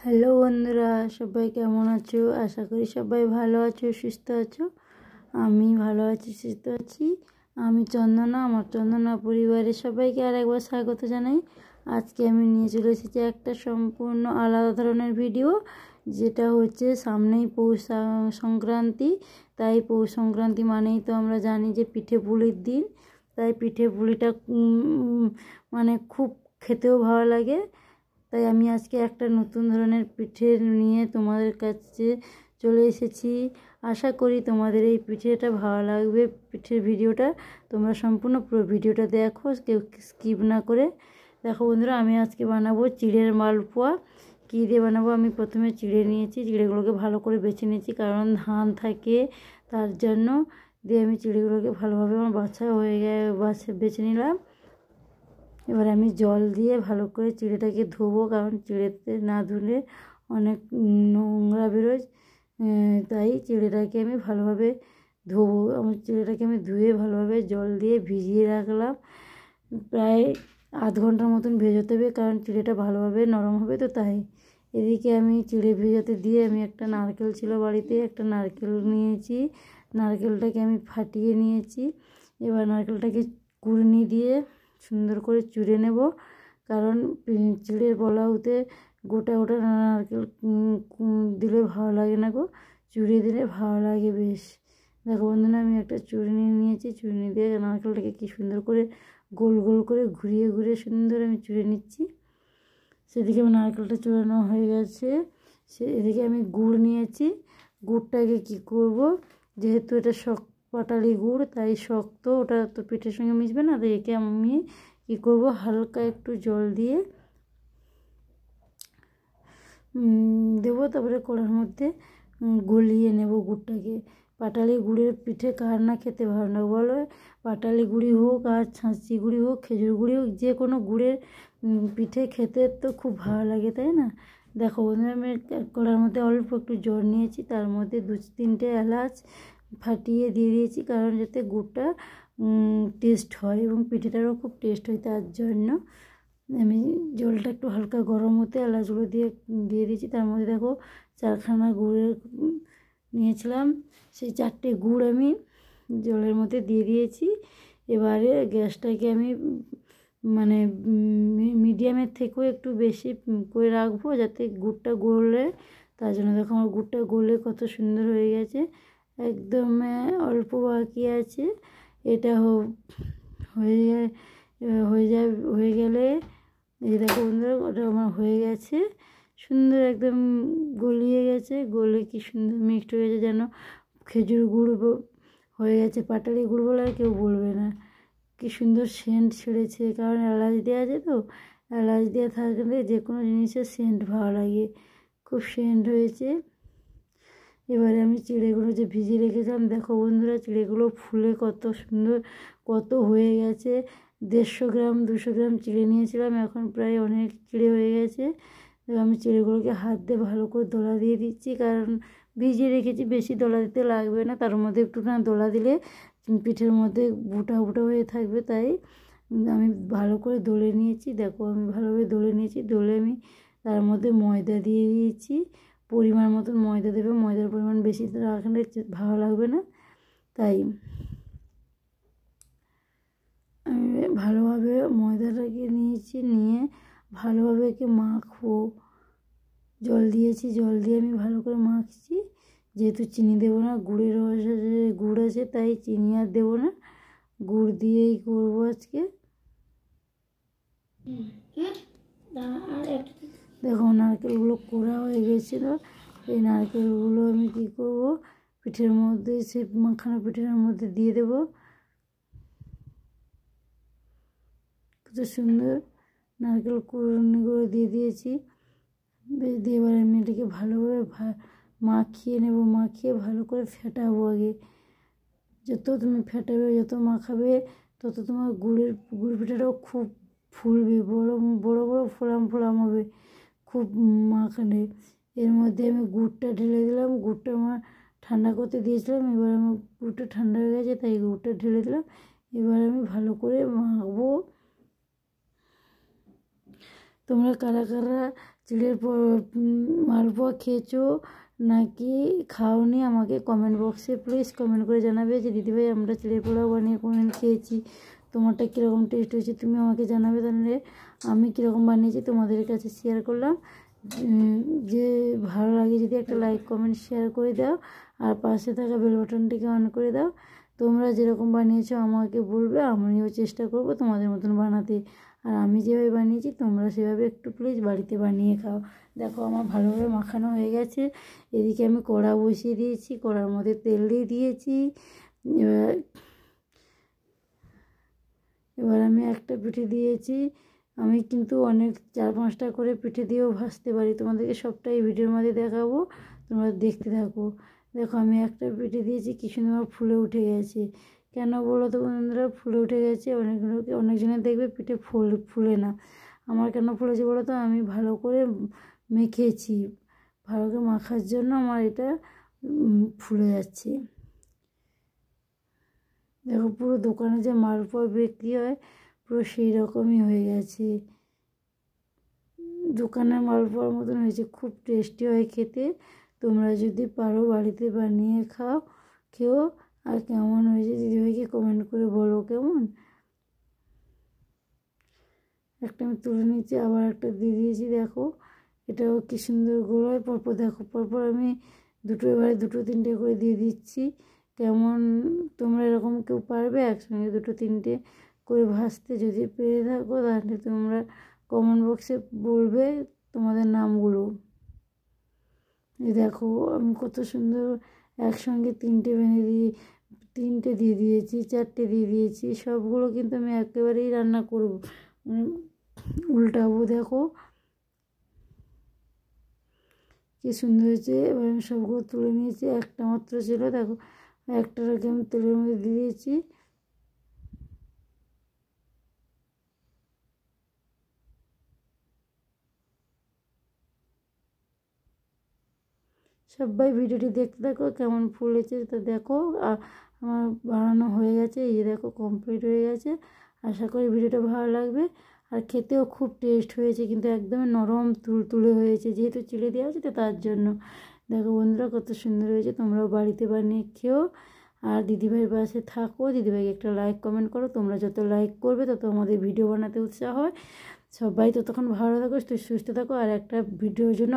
Hello বন্ধুরা, সবাই কেমন আছো? আশা করি সবাই ভালো আছো, সুস্থ আছো। আমি ভালো আছি, সুস্থ আছি। আমি চন্দনা, আমার চন্দনা পরিবারের সবাইকে আর একবার স্বাগত জানাই। আজকে আমি নিয়ে চলে এসেছি একটা সম্পূর্ণ আলাদা ধরনের ভিডিও, যেটা হচ্ছে সামনেই পৌষ সংক্রান্তি। তাই পৌষ সংক্রান্তি মানেই তো আমরা জানি যে পিঠে পুলির দিন। তাই পিঠে পুলিটা মানে খুব খেতেও ভালো লাগে। তাই আমি আজকে একটা নতুন ধরনের পিঠে নিয়ে তোমাদের কাছে চলে এসেছি। আশা করি তোমাদের এই পিঠেটা ভালো লাগবে। পিঠের ভিডিওটা তোমরা সম্পূর্ণ পুরো ভিডিওটা দেখো, কেউ স্কিপ না করে দেখো। বন্ধুরা, আমি আজকে বানাবো চিড়ের মালপোয়া। কী দিয়ে বানাবো? আমি প্রথমে চিড়ে নিয়েছি, চিড়েগুলোকে ভালো করে বেছে নিয়েছি, কারণ ধান থাকে তার জন্য। দিয়ে আমি চিড়েগুলোকে ভালোভাবে আমার বাছা হয়ে বেছে নিলাম। এবার আমি জল দিয়ে ভালো করে চিড়েটাকে ধোবো, কারণ চিড়েতে না ধুলে অনেক নোংরা বেরোয়। তাই চিড়েটাকে আমি ভালোভাবে ধোবো। আমার চিড়েটাকে আমি ধুয়ে ভালোভাবে জল দিয়ে ভিজিয়ে রাখলাম। প্রায় আধ ঘন্টার মতন ভেজাতে হবে, কারণ চিড়েটা ভালোভাবে নরম হবে। তো তাই এদিকে আমি চিড়ে ভেজাতে দিয়ে আমি একটা নারকেল ছিল বাড়িতে, একটা নারকেল নিয়েছি। নারকেলটাকে আমি ফাটিয়ে নিয়েছি। এবার নারকেলটাকে কুড়নি দিয়ে সুন্দর করে চুড়ে নেব, কারণ চিড়ের পোলাওতে গোটা গোটা নারকেল দিলে ভালো লাগে না গো, চুড়ে দিলে ভালো লাগে বেশ। দেখো বন্ধুরা, আমি একটা চুড়নি নিয়েছি, চুড়নি দিয়ে নারকেলটাকে কি সুন্দর করে গোল গোল করে ঘুরিয়ে ঘুরিয়ে সুন্দর আমি চুড়ে নিচ্ছি। সেদিকে আমার নারকেলটা চুড়ানো হয়ে গেছে। এদিকে আমি গুড় নিয়েছি। গুড়টাকে কি করব, যেহেতু এটা পাটালি গুড়, তাই শক্ত, ওটা তো পিঠের সঙ্গে মিশবে না। তাই একে আমি কী করব, হালকা একটু জল দিয়ে দেবো, তারপরে কড়ার মধ্যে গলিয়ে নেব গুড়টাকে। পাটালি গুড়ের পিঠে কার না খেতে ভালো না বলো? পাটালি গুড়ি হোক আর ছাঁচি গুড়ি হোক, খেজুর গুড়ি হোক, যে কোনো গুড়ের পিঠে খেতে তো খুব ভালো লাগে, তাই না? দেখো বন্ধুরা, আমি কড়ার মধ্যে অল্প একটু জল নিয়েছি, তার মধ্যে 2-3টে এলাচ ফাটিয়ে দিয়ে দিয়েছি, কারণ যাতে গুড়টা টেস্ট হয় এবং পিঠেটারও খুব টেস্ট হয়। তার জন্য আমি জলটা একটু হালকা গরম হতে এলাচগুলো দিয়ে দিয়েছি। তার মধ্যে দেখো 4খানা গুড়ের নিয়েছিলাম, সেই 4টে গুড় আমি জলের মধ্যে দিয়ে দিয়েছি। এবারে গ্যাসটাকে আমি মানে মিডিয়ামের থেকেও একটু বেশি করে রাখবো, যাতে গুড়টা গলে। তার জন্য দেখো আমার গুড়টা গলে কত সুন্দর হয়ে গেছে। একদম অল্প বাকি আছে। এটা হয়ে গেলে এই দেখো বন্ধুরা, ওটা আমার হয়ে গেছে সুন্দর, একদম গলিয়ে গেছে। গলে কি সুন্দর মিক্সড হয়ে গেছে, যেন খেজুর গুড় হয়ে গেছে। পাটালি গুড় বলে আর কেউ বলবে না। কি সুন্দর সেন্ট ছেড়েছে, কারণ এলাচ দেওয়া আছে তো। এলাচ দেওয়া থাকলে যে কোনো জিনিসের সেন্ট ভালো লাগে, খুব সেন্ট হয়েছে। এবারে আমি চিড়েগুলো যে ভিজিয়ে রেখেছিলাম, দেখো বন্ধুরা, চিড়েগুলো ফুলে কত সুন্দর, কত হয়ে গেছে। 150 গ্রাম 200 গ্রাম চিড়ে নিয়েছিলাম, এখন প্রায় অনেক চিড়ে হয়ে গেছে। আমি চিড়েগুলোকে হাত দিয়ে ভালো করে দোলা দিয়ে দিচ্ছি, কারণ ভিজিয়ে রেখেছি, বেশি দোলা দিতে লাগবে না। তার মধ্যে একটু না দোলা দিলে পিঠের মধ্যে বুটা বুটা হয়ে থাকবে। তাই আমি ভালো করে দলে নিয়েছি। দেখো আমি ভালোভাবে দলে নিয়েছি। দলে আমি তার মধ্যে ময়দা দিয়ে দিয়েছি, পরিমাণ মতন ময়দা দেবে। ময়দার পরিমাণ বেশি রাখলে ভালো লাগবে না। তাই আমি ভালোভাবে ময়দাটাকে নিয়েছি, নিয়ে ভালোভাবে একে মাখবো। জল দিয়েছি, জল দিয়ে আমি ভালো করে মাখছি। যেহেতু চিনি দেবো না, গুড়ের রস আছে, গুড় আছে, তাই চিনি আর দেবো না, গুড় দিয়েই করবো আজকে। দেখো নারকেলগুলো কোড়া হয়ে গেছিলো। এই নারকেলগুলো আমি কী করবো, পিঠের মধ্যে, সেই মাখানো পিঠের মধ্যে দিয়ে দেবো। কত সুন্দর নারকেল কুড়নিগুলো দিয়ে দিয়েছি। দিয়ে এবার আমি এটাকে ভালোভাবে মাখিয়ে নেব। মাখিয়ে ভালো করে ফেটাবো আগে। যত তুমি ফেটাবে, যত মাখাবে, তত তোমার গুড় পিঠাটাও খুব ফুলবে, বড় বড় বড় ফোলাম ফোলাম হবে খুব মাখানে। এর মধ্যে আমি গুড়টা ঢেলে দিলাম। গুড়টা আমার ঠান্ডা করতে দিয়েছিলাম, এবার আমার গুড়টা ঠান্ডা হয়ে গেছে, তাই গুড়টা ঢেলে দিলাম। এবার আমি ভালো করে মাখবো। তোমরা কারা কারা চিড়ের মালপোয়া খেয়েছো নাকি খাওনি আমাকে কমেন্ট বক্সে প্লিজ কমেন্ট করে জানাবে যে দিদিভাই আমরা চিড়ের পোলাও বানিয়ে কোনদিন খেয়েছি, তোমারটা কীরকম টেস্ট হয়েছে তুমি আমাকে জানাবে। তাহলে আমি কীরকম বানিয়েছি তোমাদের কাছে শেয়ার করলাম। যে ভালো লাগে যদি একটা লাইক কমেন্ট শেয়ার করে দাও, আর পাশে থাকা বেল বাটনটিকে অন করে দাও। তোমরা যেরকম বানিয়েছো আমাকে বলবে, আমিও চেষ্টা করব তোমাদের মতন বানাতে। আর আমি যেভাবে বানিয়েছি তোমরা সেভাবে একটু প্লিজ বাড়িতে বানিয়ে খাও। দেখো আমার ভালোভাবে মাখানো হয়ে গেছে। এদিকে আমি কড়া বসিয়ে দিয়েছি, কড়ার মধ্যে তেল দিয়ে দিয়েছি। এবার আমি একটা পিঠে দিয়েছি। আমি কিন্তু অনেক 4-5টা করে পিঠে দিয়েও ভাজতে পারি, তোমাদেরকে সবটাই ভিডিওর মধ্যে দেখাবো, তোমরা দেখতে থাকো। দেখো আমি একটা পিঠে দিয়েছি, কি সুন্দর ফুলে উঠে গেছে। কেন বলো তো বন্ধুরা ফুলে উঠে গেছে? অনেকজনের দেখবে পিঠে ফুলে না। আমার কেন ফুলেছে বলো তো? আমি ভালো করে মেখেছি, ভালো করে মাখার জন্য আমার এটা ফুলে যাচ্ছে। দেখো পুরো দোকানে যে মালপোয়া বিক্রি হয় পুরো সেই রকমই হয়ে গেছে, দোকানের মালপোয়ার মতন হয়েছে। খুব টেস্টি হয় খেতে, তোমরা যদি পারো বাড়িতে বানিয়ে খেও। আর কেমন হয়েছে দিদিভাইকে কমেন্ট করে বলো কেমন। একটা আমি তুলে নিচ্ছি, আবার একটা দিয়ে দিয়েছি। দেখো এটাও কি সুন্দর গোল হয় পরপর। দেখো পরপর আমি এবারে 2-3টে করে দিয়ে দিচ্ছি। কেমন তোমরা এরকম কেউ পারবে একসঙ্গে 2-3টে করে ভাজতে? যদি পেরে থাকো তাহলে তোমরা কমেন্ট বক্সে বলবে তোমাদের নামগুলো। এই দেখো আমি কত সুন্দর একসঙ্গে 3টে দিয়ে দিয়েছি, 4টে দিয়ে দিয়েছি। সবগুলো কিন্তু আমি একেবারেই রান্না করব, উল্টাবো। দেখো কি সুন্দর হয়েছে। এবার আমি সবগুলো তুলে নিয়েছি, একটা মাত্র ছিল। দেখো একটাকে আমি তেলের মধ্যে দিয়ে দিয়েছি। সবাই ভিডিওটি দেখতে থাকো কেমন ফুলেছে। তো দেখো আমার বানানো হয়ে গেছে, এই দেখো কমপ্লিট হয়ে গেছে। আশা করি ভিডিওটা ভালো লাগবে। আর খেতেও খুব টেস্ট হয়েছে, কিন্তু একদম নরম তুলতুলে হয়েছে, যেহেতু চিড়ে দেওয়া আছে তো তার জন্য। দেখো বন্ধুরা কত সুন্দর হয়েছে, তোমরাও বাড়িতে বানিয়ে খেও। আর দিদিভাইয়ের পাশে থাকো, দিদিভাইকে একটা লাইক কমেন্ট করো। তোমরা যত লাইক করবে তত আমাদের ভিডিও বানাতে উৎসাহ হয়। সবাই ততক্ষণ ভালো থাকো, সুস্থ থাকো। আর একটা ভিডিওর জন্য